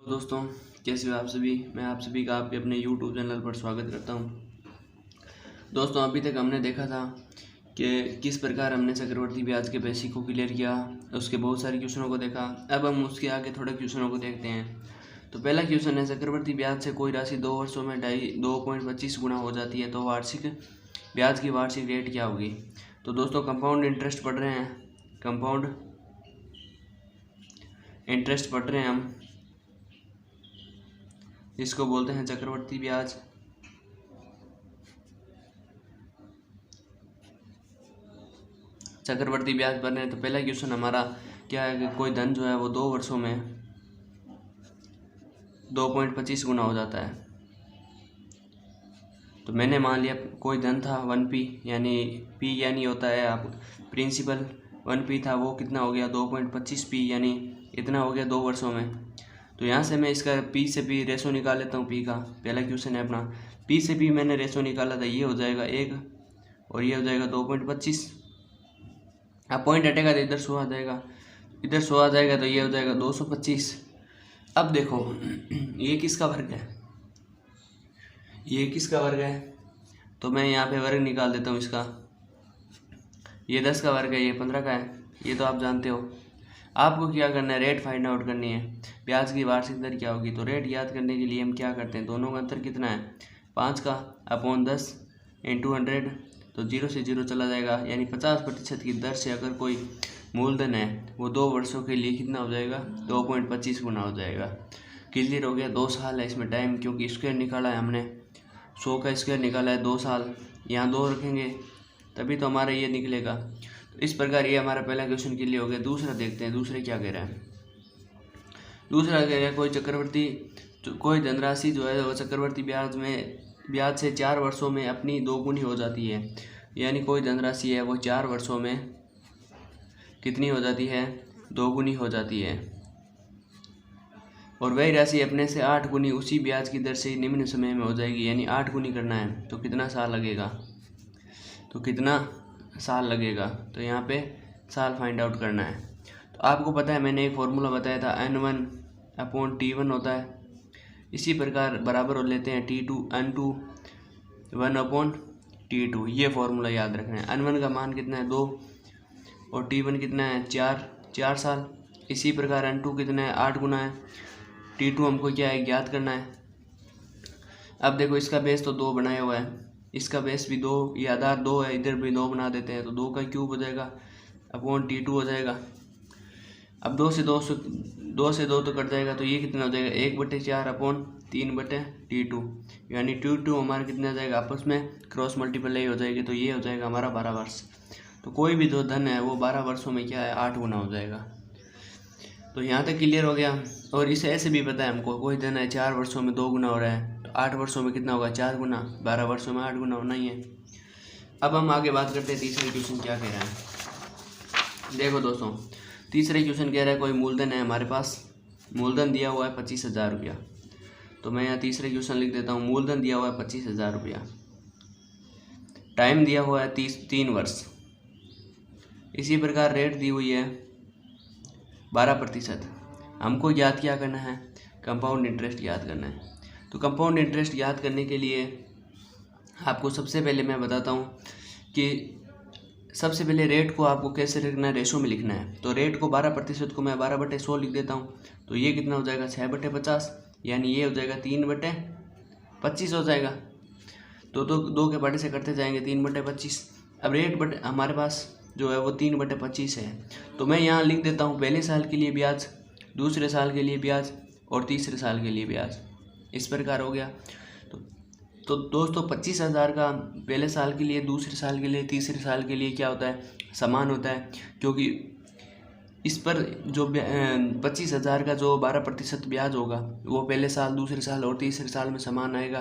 दोस्तों, कैसे हो आप सभी। मैं आप सभी का आपके अपने YouTube चैनल पर स्वागत करता हूं। दोस्तों, अभी तक हमने देखा था कि किस प्रकार हमने चक्रवर्ती ब्याज के बेसिक को क्लियर किया, उसके बहुत सारे क्वेश्चनों को देखा। अब हम उसके आगे थोड़े क्वेश्चनों को देखते हैं। तो पहला क्वेश्चन है, चक्रवर्ती ब्याज से कोई राशि 2 वर्षों में 2.25 गुना हो जाती है तो वार्षिक ब्याज की वार्षिक रेट क्या होगी। तो दोस्तों, कंपाउंड इंटरेस्ट पढ़ रहे हैं, कंपाउंड इंटरेस्ट पढ़ रहे हैं हम, इसको बोलते हैं चक्रवर्ती ब्याज। चक्रवर्ती ब्याज पर है तो पहला क्वेश्चन हमारा क्या है कि कोई धन जो है वो 2 वर्षों में 2.25 गुना हो जाता है। तो मैंने मान लिया कोई धन था 1p, यानी p यानी होता है आप प्रिंसिपल, 1p था, वो कितना हो गया 2.25p, यानी इतना हो गया 2 वर्षों में। तो यहाँ से मैं इसका p से p रेशो निकाल लेता हूँ। p का पहला क्वेश्चन है अपना, p से p मैंने रेशो निकाला था, ये हो जाएगा 1 और ये हो जाएगा 2.25। अब पॉइंट हटेगा तो इधर 100 आ जाएगा, इधर 100 आ जाएगा तो ये हो जाएगा 225। अब देखो ये किसका वर्ग है, ये किसका वर्ग है, तो मैं यहाँ पे वर्ग निकाल देता हूँ इसका। ये 10 का वर्ग है, ये 15 का है, ये तो आप जानते हो। आपको क्या करना है, रेट फाइंड आउट करनी है, ब्याज की वार्षिक दर क्या होगी। तो रेट याद करने के लिए हम क्या करते हैं, दोनों का अंतर कितना है 5 का अपॉन 10 इंटू 100, तो 0 से 0 चला जाएगा, यानी 50% की दर से अगर कोई मूलधन है वो 2 वर्षों के लिए कितना हो जाएगा 2.25 गुना हो जाएगा। क्लियर हो गया। 2 साल है इसमें टाइम, क्योंकि स्क्वायर निकाला है हमने, 100 का स्क्वायर निकाला है, 2 साल, यहाँ 2 रखेंगे तभी तो हमारा ये निकलेगा। तो इस प्रकार ये हमारा पहला क्वेश्चन क्लियर हो गया। दूसरा देखते हैं, दूसरे क्या कह रहा है। दूसरा कह रहा है कोई धनराशि जो है वो चक्रवर्ती ब्याज से 4 वर्षों में अपनी 2 गुनी हो जाती है, यानी कोई धनराशि है वो 4 वर्षों में कितनी हो जाती है 2 गुनी हो जाती है, और वही राशि अपने से 8 गुनी उसी ब्याज की दर से निम्न समय में हो जाएगी, यानी 8 गुनी करना है तो कितना साल लगेगा, तो कितना साल लगेगा, तो यहाँ पे साल फाइंड आउट करना है। तो आपको पता है मैंने एक फॉर्मूला बताया था, N1/T1 होता है, इसी प्रकार बराबर हो लेते हैं N2 1/T2, ये फॉर्मूला याद रखना है। N1 का मान कितना है 2 और T1 कितना है 4 साल। इसी प्रकार N2 कितना है 8 गुना है, T2 हमको क्या है ज्ञात करना है। अब देखो इसका बेस तो 2 बनाया हुआ है, इसका बेस भी 2, ये आधार 2 है, इधर भी 2 बना देते हैं तो 2 का क्यूब हो जाएगा अपॉन T2 हो जाएगा। अब 2 से 2 तो कट जाएगा, तो ये कितना हो जाएगा 1/4 अपॉन 3/T2, यानी T2 हमारा कितना हो जाएगा, आपस में क्रॉस मल्टीप्लाई हो जाएगी, तो ये हो जाएगा हमारा 12 वर्ष। तो कोई भी जो धन है वो 12 वर्षों में क्या है 8 गुना हो जाएगा। तो यहाँ तक क्लियर हो गया। और इसे ऐसे भी पता है हमको, कोई धन है 4 वर्षों में 2 गुना हो रहा है, तो 8 वर्षों में कितना होगा 4 गुना, 12 वर्षों में 8 गुना होना ही है। अब हम आगे बात करते हैं तीसरे क्वेश्चन क्या कह रहा है। देखो दोस्तों, तीसरे क्वेश्चन कह रहा है कोई मूलधन है हमारे पास, मूलधन दिया हुआ है 25,000 रुपया। तो मैं यहाँ तीसरे क्वेश्चन लिख देता हूँ, मूलधन दिया हुआ है 25,000 रुपया, टाइम दिया हुआ है 3 वर्ष, इसी प्रकार रेट दी हुई है 12%। हमको याद क्या करना है, कंपाउंड इंटरेस्ट याद करना है। तो कंपाउंड इंटरेस्ट याद करने के लिए आपको सबसे पहले मैं बताता हूँ कि सबसे पहले रेट को आपको कैसे लिखना है, रेशो में लिखना है। तो रेट को 12% को मैं 12/100 लिख देता हूँ, तो ये कितना हो जाएगा 6/50, यानी ये हो जाएगा 3/25 हो जाएगा। तो 2 के बटे से करते जाएंगे 3/25। अब रेट हमारे पास जो है वो 3/25 है, तो मैं यहाँ लिख देता हूँ पहले साल के लिए ब्याज, दूसरे साल के लिए ब्याज और तीसरे साल के लिए ब्याज, इस प्रकार हो गया। तो दोस्तों 25,000 का पहले साल के लिए, दूसरे साल के लिए, तीसरे साल के लिए क्या होता है समान होता है, क्योंकि इस पर जो 25,000 का जो 12% ब्याज होगा वो पहले साल, दूसरे साल और तीसरे साल में समान आएगा,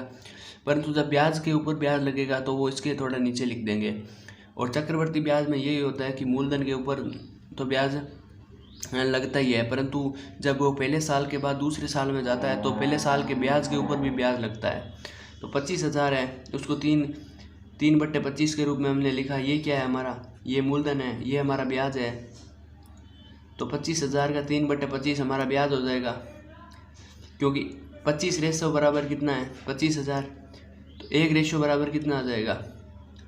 परंतु जब ब्याज के ऊपर ब्याज लगेगा तो वो इसके थोड़ा नीचे लिख देंगे। और चक्रवर्ती ब्याज में यही होता है कि मूलधन के ऊपर तो ब्याज लगता ही है, परंतु जब वो पहले साल के बाद दूसरे साल में जाता है तो पहले साल के ब्याज के ऊपर भी ब्याज लगता है। तो 25,000 है, उसको 3/25 के रूप में हमने लिखा, ये क्या है हमारा, ये मूलधन है, ये हमारा ब्याज है। तो 25,000 का 3/25 हमारा ब्याज हो जाएगा, क्योंकि 25 रेशो बराबर कितना है 25,000, तो 1 रेशो बराबर कितना आ जाएगा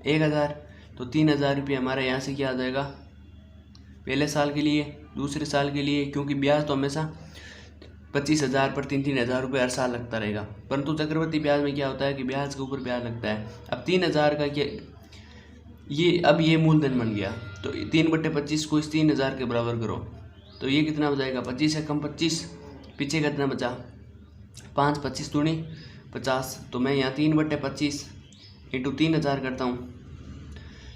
1,000। तो 3,000 रुपये हमारा यहाँ से क्या आ जाएगा पहले साल के लिए, दूसरे साल के लिए, क्योंकि ब्याज तो हमेशा 25,000 पर 3,000 रुपये हर साल लगता रहेगा। परंतु चक्रवृद्धि ब्याज में क्या होता है कि ब्याज के ऊपर ब्याज लगता है। अब 3,000 का क्या ये मूलधन बन गया, तो 3/25 को इस 3,000 के बराबर करो, तो ये कितना हो जाएगा 25 एकम 25, पीछे कितना बचा 5, 25 दूनी 50। तो मैं यहाँ 3/25 इंटू 3,000 करता हूँ,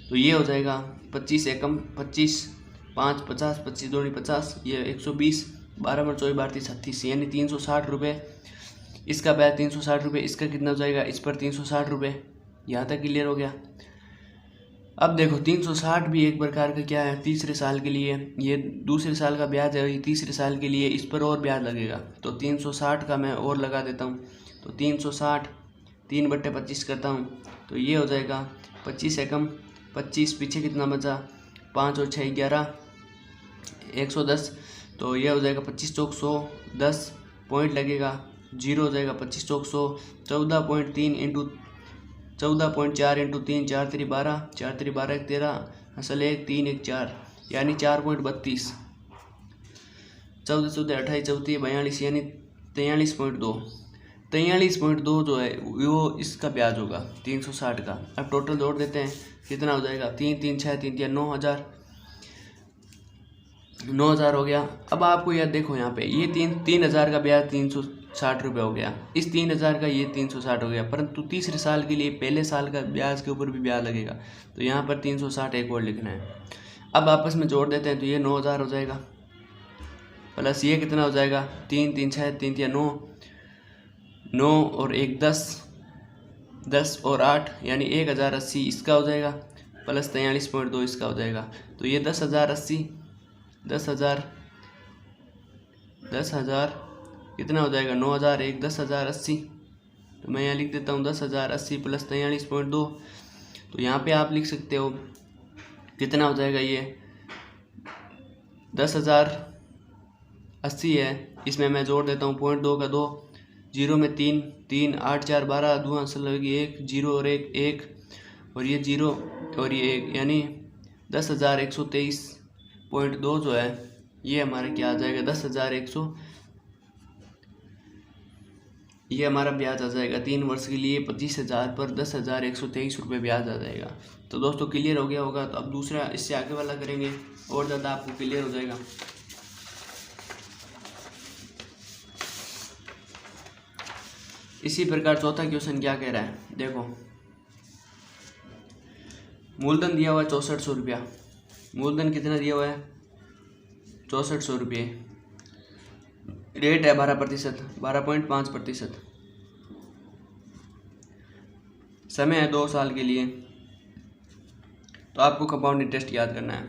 तो ये हो जाएगा 25 एकम 25, 5, 50, 25 दूनी 50, ये 120, 12 में 24 12 36, यानी 360 रुपये। इसका ब्याज 360 रुपये, इसका कितना हो जाएगा इस पर 360 रुपये। यहाँ तक क्लियर हो गया। अब देखो 360 भी एक प्रकार का क्या है तीसरे साल के लिए, ये दूसरे साल का ब्याज है, ये तीसरे साल के लिए इस पर और ब्याज लगेगा। तो 360 का मैं और लगा देता हूँ, तो 360 3/25 करता हूँ, तो ये हो जाएगा 25 एकम 25, पीछे कितना बचा 5 और 6 11 110, तो ये हो जाएगा 25 चौक 110 पॉइंट लगेगा, जीरो हो जाएगा 25 चौक 100, 14.3 इंटू 14.4 इंटू 3 4 3 12 4 3 12 1 13 असल 1 3 1 4, यानी 4.32, 14 14 28 34 42, यानी 43.2 43.2 जो है वो इसका ब्याज होगा 360 का। अब टोटल जोड़ देते हैं, कितना हो जाएगा 3 3 6 3 3 9,000 हो गया। अब आपको यार देखो यहाँ पे ये 3,000 का ब्याज 360 रुपये हो गया, इस 3,000 का ये 360 हो गया, परंतु तीसरे साल के लिए पहले साल का ब्याज के ऊपर भी ब्याज लगेगा, तो यहाँ पर 360 एक और लिखना है। अब आपस में जोड़ देते हैं, तो ये 9,000 हो जाएगा, प्लस ये कितना हो जाएगा 3 3 6 3 3 9 9 और 1 10 10 और 8, यानी 1,080 इसका हो जाएगा, प्लस 43.2 इसका हो जाएगा, तो ये 10,080 10,000 कितना हो जाएगा 9,000 1 10,080, तो मैं यहाँ लिख देता हूँ 10,080 प्लस 43.2, तो यहाँ पे आप लिख सकते हो कितना हो जाएगा ये 10,080 है, इसमें मैं जोड़ देता हूँ 0.2 का 2, 0 में 3 3 8 4 12 2 असल लगेगी 1 0 और 1 1 और ये 0 और ये 1, यानी 10,123.2 जो है ये हमारा क्या आ जाएगा 10,100, ये हमारा ब्याज आ जाएगा 3 वर्ष के लिए 25,000 पर 10,123 रुपये ब्याज आ जाएगा। तो दोस्तों क्लियर हो गया होगा। तो अब दूसरा इससे आगे वाला करेंगे और ज़्यादा आपको क्लियर हो जाएगा। इसी प्रकार चौथा क्वेश्चन क्या कह रहा है, देखो मूलधन दिया हुआ है 6400 रुपया, मूलधन कितना दिया हुआ है 6400 रुपये, रेट है 12%, 12.5%, समय है 2 साल के लिए। तो आपको कंपाउंड इंटरेस्ट याद करना है।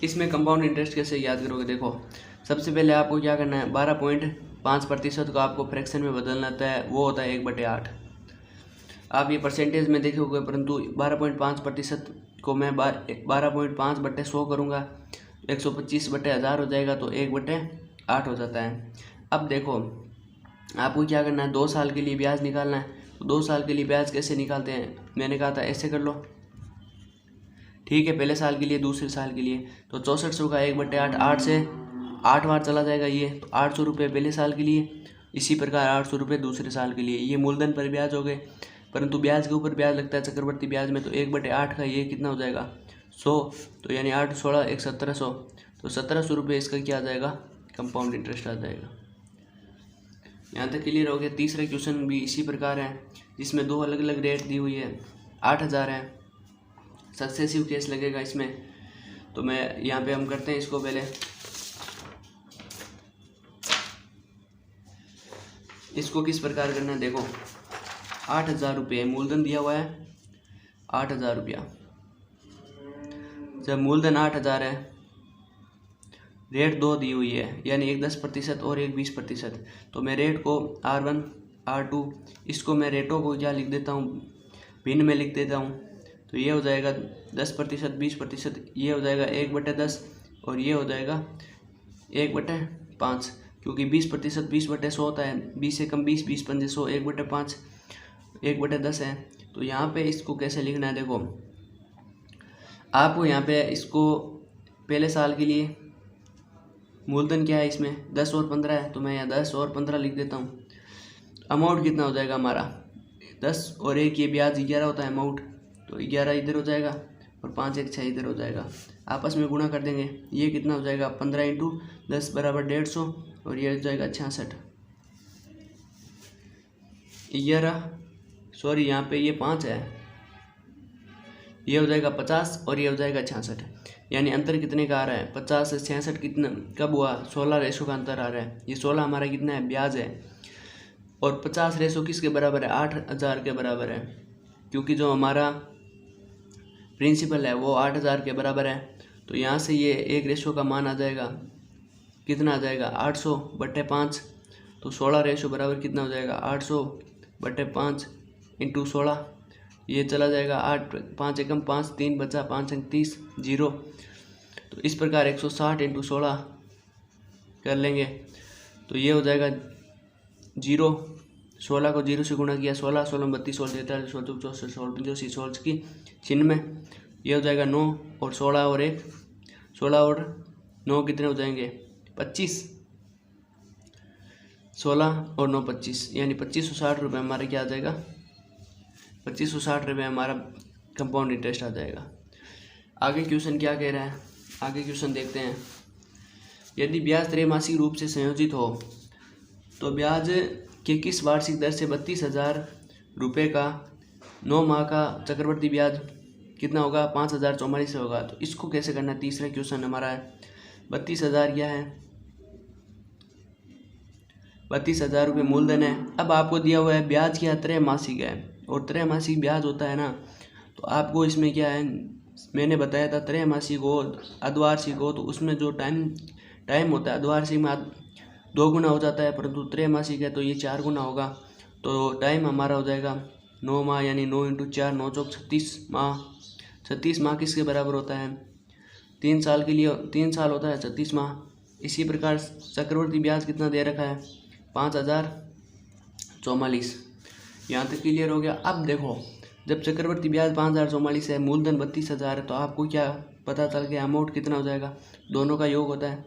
इसमें कंपाउंड इंटरेस्ट कैसे याद करोगे, देखो सबसे पहले आपको क्या करना है 12.5% को आपको फ्रैक्शन में बदलना होता है, वो होता है 1/8। आप ये परसेंटेज में देखोगे, परंतु 12.5% को मैं 12.5/100 करूँगा, 125/1000 हो जाएगा, तो 1/8 हो जाता है। अब देखो आपको क्या करना है 2 साल के लिए ब्याज निकालना है। तो 2 साल के लिए ब्याज कैसे निकालते हैं, मैंने कहा था ऐसे कर लो, ठीक है। पहले साल के लिए, दूसरे साल के लिए, तो 6400 का 1/8, 8 से 8 बार चला जाएगा ये, तो 800 रुपये पहले साल के लिए, इसी प्रकार 800 रुपये दूसरे साल के लिए। ये मूलधन पर ब्याज हो गए, परंतु ब्याज के ऊपर ब्याज लगता है चक्रवर्ती ब्याज में, तो 1/8 का ये कितना हो जाएगा 100, तो यानी 8 16 1 1700, तो 1700 रुपये इसका क्या आ जाएगा कंपाउंड इंटरेस्ट आ जाएगा। यहाँ तक क्लियर हो गया। तीसरा क्वेश्चन भी इसी प्रकार है, जिसमें 2 अलग अलग रेट दी हुई है, 8,000 है, सक्सेसिव केस लगेगा इसमें। तो मैं यहाँ पे हम करते हैं इसको, पहले इसको किस प्रकार करना है, देखो 8,000 रुपये मूलधन दिया हुआ है, 8,000 रुपया। जब मूलधन 8,000 है, रेट 2 दी हुई है, यानी एक 10% और एक 20%। तो मैं रेट को R1 R2 इसको मैं रेटों को क्या लिख देता हूँ, भिन्न में लिख देता हूँ। तो ये हो जाएगा 10% 20%, ये हो जाएगा 1/10 और ये हो जाएगा 1/5, क्योंकि 20% 20/100 होता है, 20 से कम 20, 20 पंजे 100, 1/5 1/10 है। तो यहाँ पे इसको कैसे लिखना है, देखो आपको यहाँ पे इसको पहले साल के लिए मूलधन क्या है, इसमें 10 और 15 है, तो मैं यहाँ 10 और 15 लिख देता हूँ। अमाउंट कितना हो जाएगा हमारा 10 और 1, ये ब्याज 11 होता है अमाउंट, तो 11 इधर हो जाएगा और 5 1 6 इधर हो जाएगा, आपस में गुणा कर देंगे। ये कितना हो जाएगा 15 × 10 = 150 और ये हो जाएगा 66। 11 सॉरी यहाँ पे ये 5 है, ये हो जाएगा 50 और ये हो जाएगा 66, यानी अंतर कितने का आ रहा है 50 से 66 कितना कब हुआ 16 रेशो का अंतर आ रहा है। ये 16 हमारा कितना है ब्याज है, और 50 रेशो किसके बराबर है 8000 के बराबर है, क्योंकि जो हमारा प्रिंसिपल है वो 8000 के बराबर है। तो यहाँ से ये एक रेशो का मान आ जाएगा, कितना आ जाएगा 800/5, तो 16 रेशो बराबर कितना हो जाएगा 800/5 × 16, ये चला जाएगा 8 5 एकम 5 3 बचा 5 अंक 30 0। तो इस प्रकार 160 × 16 कर लेंगे, तो ये हो जाएगा 0। 16 को 0 से गुणा किया 16 16 32 16 43 16 64 16 85 16 की 96, ये हो जाएगा 9 और 16 और 1 16 और 9 कितने हो जाएंगे 25, 16 और 9 25, यानी 2560 रुपये हमारा क्या आ जाएगा 2560 रुपये हमारा कंपाउंड इंटरेस्ट आ जाएगा। आगे क्वेश्चन क्या कह रहा है, आगे क्वेश्चन देखते हैं। यदि ब्याज त्रैमासिक रूप से संयोजित हो तो ब्याज के किस वार्षिक दर से 32,000 रुपये का 9 माह का चक्रवर्ती ब्याज कितना होगा 5044 होगा। तो इसको कैसे करना है, तीसरा क्वेश्चन हमारा है 32,000 क्या है 32,000 रुपये मूलधन है। अब आपको दिया हुआ है ब्याज क्या त्रैमासिक है, और त्रैमासिक ब्याज होता है ना, तो आपको इसमें क्या है मैंने बताया था त्रैमासिक हो अर्धवार्षिक हो तो उसमें जो टाइम होता है अर्धवार्षिक में 2 गुना हो जाता है, परंतु त्रैमासिक है तो ये 4 गुना होगा। तो टाइम हमारा हो जाएगा 9 माह, यानी 9 × 4 9 चौक 36 माह। 36 माह किसके बराबर होता है 3 साल के लिए 3 साल होता है 36 माह। इसी प्रकार चक्रवर्ती ब्याज कितना दे रखा है 5044, यहाँ तक क्लियर हो गया। अब देखो जब चक्रवर्ती ब्याज 5044 है, मूलधन 32,000 है, तो आपको क्या पता चल गया अमाउंट कितना हो जाएगा, दोनों का योग होता है,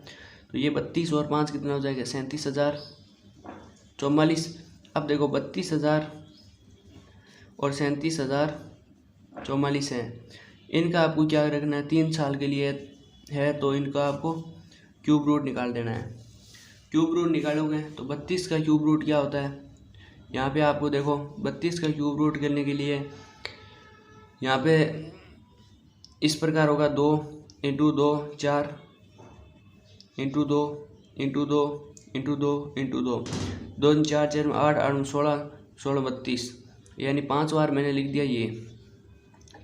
तो ये 32 और 5 कितना हो जाएगा 37,044। अब देखो 32,000 और 37,044 है, इनका आपको क्या रखना है 3 साल के लिए है, तो इनका आपको क्यूब रूट निकाल देना है। क्यूब रूट निकालोगे तो 32 का क्यूब रूट क्या होता है, यहाँ पे आपको देखो 32 का क्यूब रूट करने के लिए यहाँ पे इस प्रकार होगा 2 × 2 4 × 2 × 2 × 2 × 2 2 4 4 8 8 16 16 32, यानी 5 बार मैंने लिख दिया। ये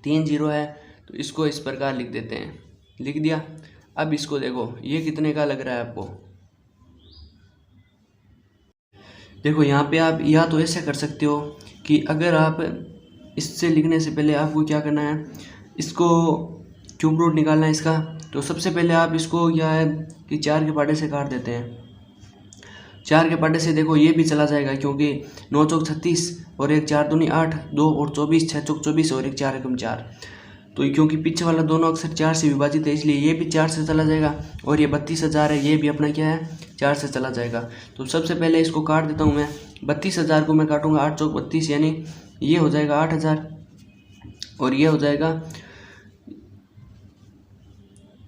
3 0 है तो इसको इस प्रकार लिख देते हैं, लिख दिया। अब इसको देखो ये कितने का लग रहा है आपको, देखो यहाँ पे आप या तो ऐसे कर सकते हो कि अगर आप इससे लिखने से पहले आपको क्या करना है, इसको क्यूब रूट निकालना है इसका। तो सबसे पहले आप इसको क्या है कि 4 के पाटे से काट देते हैं। 4 के पाटे से देखो ये भी चला जाएगा, क्योंकि 9 चौक 36 और 1 4 दूनी 8 2 और 24 6 चौक 24 और 1 4 एकम 4, तो क्योंकि पीछे वाला दोनों अक्षर 4 से विभाजित है इसलिए ये भी 4 से चला जाएगा, और ये 32,000 है ये भी अपना क्या है 4 से चला जाएगा। तो सबसे पहले इसको काट देता हूँ मैं। 32,000 को मैं काटूंगा 8 चौक 32, यानी ये हो जाएगा 8,000 और ये हो जाएगा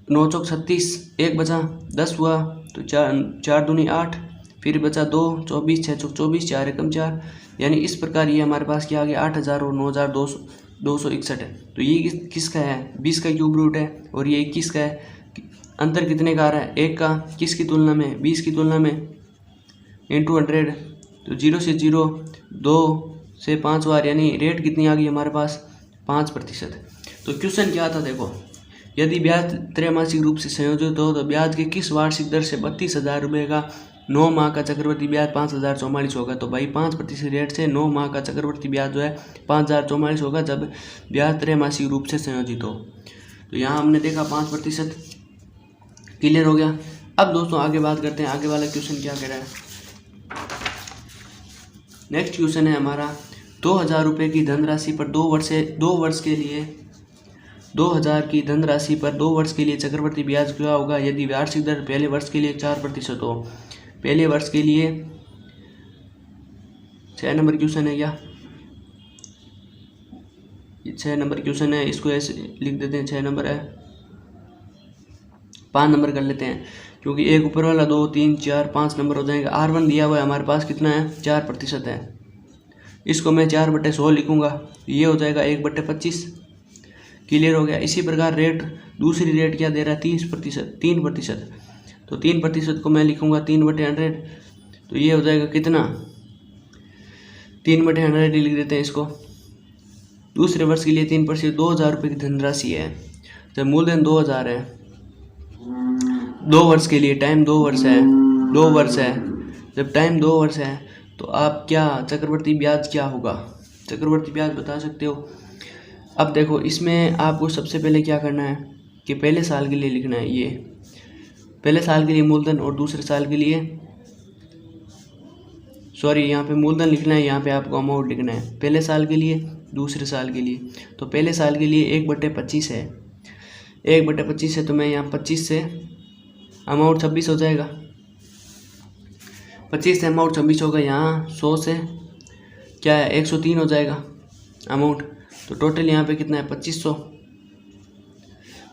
9 चौक 36, 1 बचा 10 हुआ, तो 4 दूनी 8, फिर बचा 2 24 6 चौक 24 4 एकम 4, यानी इस प्रकार ये हमारे पास क्या आ गया 8,000 और 9,261 है। तो ये किसका है 20 का क्यूब रूट है, और ये 21 का है। अंतर कितने का आ रहा है 1 का, किसकी तुलना में 20 की तुलना में, इंटू 100, तो 0 से 0 2 से 5 बार, यानी रेट कितनी आ गई हमारे पास 5%। तो क्वेश्चन क्या था देखो, यदि ब्याज त्रैमासिक रूप से संयोजित हो तो ब्याज के किस वार्षिक दर से 32,000 रुपये का 9 माह का चक्रवर्ती ब्याज 5044 होगा। तो भाई 5% रेट से 9 माह का चक्रवर्ती ब्याज जो है 5044 होगा जब ब्याज त्रैमासिक रूप से संयोजित हो। तो यहाँ हमने देखा 5% क्लियर हो गया। अब दोस्तों आगे बात करते हैं, आगे वाला क्वेश्चन क्या कह रहा है। नेक्स्ट क्वेश्चन है हमारा 2000 रुपये की धनराशि पर 2 वर्ष के लिए 2000 की धनराशि पर 2 वर्ष के लिए चक्रवृद्धि ब्याज क्या होगा यदि वार्षिक दर पहले वर्ष के लिए 4% हो। पहले वर्ष के लिए 6 नंबर क्वेश्चन है क्या, 6 नंबर क्वेश्चन है, इसको ऐसे लिख देते हैं 6 नंबर है, 5 नंबर कर लेते हैं क्योंकि एक ऊपर वाला 2 3 4 5 नंबर हो जाएगा। R1 दिया हुआ है हमारे पास कितना है 4% है, इसको मैं 4/100 लिखूंगा, ये हो जाएगा 1/25। क्लियर हो गया। इसी प्रकार रेट दूसरी रेट क्या दे रहा है 3%, तो 3% को मैं लिखूंगा 3/100, तो ये हो जाएगा कितना 3/100 लिख देते हैं इसको। दूसरे वर्ष के लिए 3%, 2000 रुपये की धनराशि है, जब मूलधन 2000 है, 2 वर्ष के लिए टाइम 2 वर्ष है, 2 वर्ष है, जब टाइम 2 वर्ष है तो आप क्या चक्रवृद्धि ब्याज क्या होगा, चक्रवृद्धि ब्याज बता सकते हो। अब देखो इसमें आपको सबसे पहले क्या करना है कि पहले साल के लिए लिखना है, ये पहले साल के लिए मूलधन और दूसरे साल के लिए यहाँ पे मूलधन लिखना है, यहाँ पे आपको अमाउंट लिखना है पहले साल के लिए दूसरे साल के लिए। तो पहले साल के लिए 1/25 है, 1/25 है तो मैं यहाँ 25 से अमाउंट 26 हो जाएगा, 25 से अमाउंट 26 होगा, यहाँ 100 से क्या है 103 हो जाएगा अमाउंट। तो टोटल यहाँ पे कितना है 2500,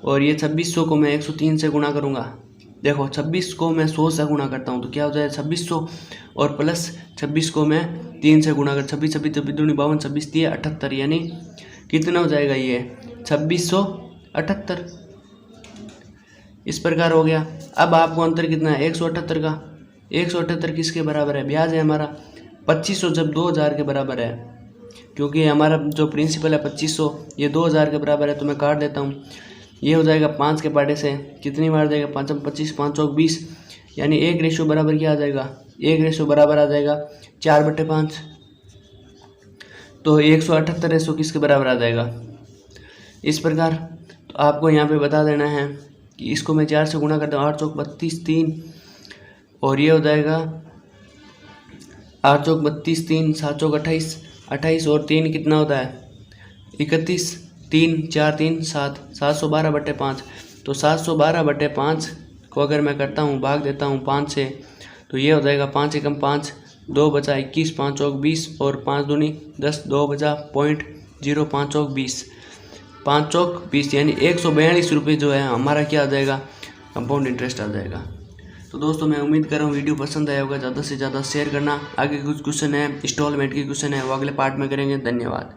और ये 2600 को मैं 103 से गुणा करूँगा। देखो 26 को मैं 100 से गुणा करता हूँ तो क्या हो जाएगा 2600, और प्लस 26 को मैं 3 से गुणा कर 26 26 तो 52 26 दिए 78, यानी कितना हो जाएगा ये 2678। इस प्रकार हो गया। अब आपको अंतर कितना है 178 का, 178 किसके बराबर है, ब्याज है हमारा 2500 जब 2000 के बराबर है, क्योंकि हमारा जो प्रिंसिपल है 2500 ये 2000 के बराबर है, तो मैं काट देता हूँ। ये हो जाएगा 5 के पाटे से कितनी बार जाएगा 5 25 5 चौक 20, यानी 1 रेशो बराबर क्या आ जाएगा, 1 रेशो बराबर आ जाएगा 4/5। तो 178 रेशो किसके बराबर आ जाएगा इस प्रकार। तो आपको यहाँ पे बता देना है कि इसको मैं 4 से गुणा करता हूँ, 8 चौक 32 3, और ये हो जाएगा 8 चौक 32 3 7 चौक 28 28, और 3 कितना होता है 31, 3 4 3 7 712/5। तो 712/5 को अगर मैं करता हूँ भाग देता हूँ 5 से, तो ये हो जाएगा 5 एकम 5, 2 बचा 21, 5 चौक 20, और 5 दूनी 10, 2 बचा 0.0, 5 चौक 20, 5 चौक 20, यानी 142 रुपये जो है हमारा क्या आ जाएगा कंपाउंड इंटरेस्ट आ जाएगा। तो दोस्तों मैं उम्मीद कर रहा हूँ वीडियो पसंद आया होगा, ज़्यादा से ज़्यादा शेयर करना। आगे कुछ क्वेश्चन है इंस्टॉलमेंट के क्वेश्चन है, वो अगले पार्ट में करेंगे। धन्यवाद।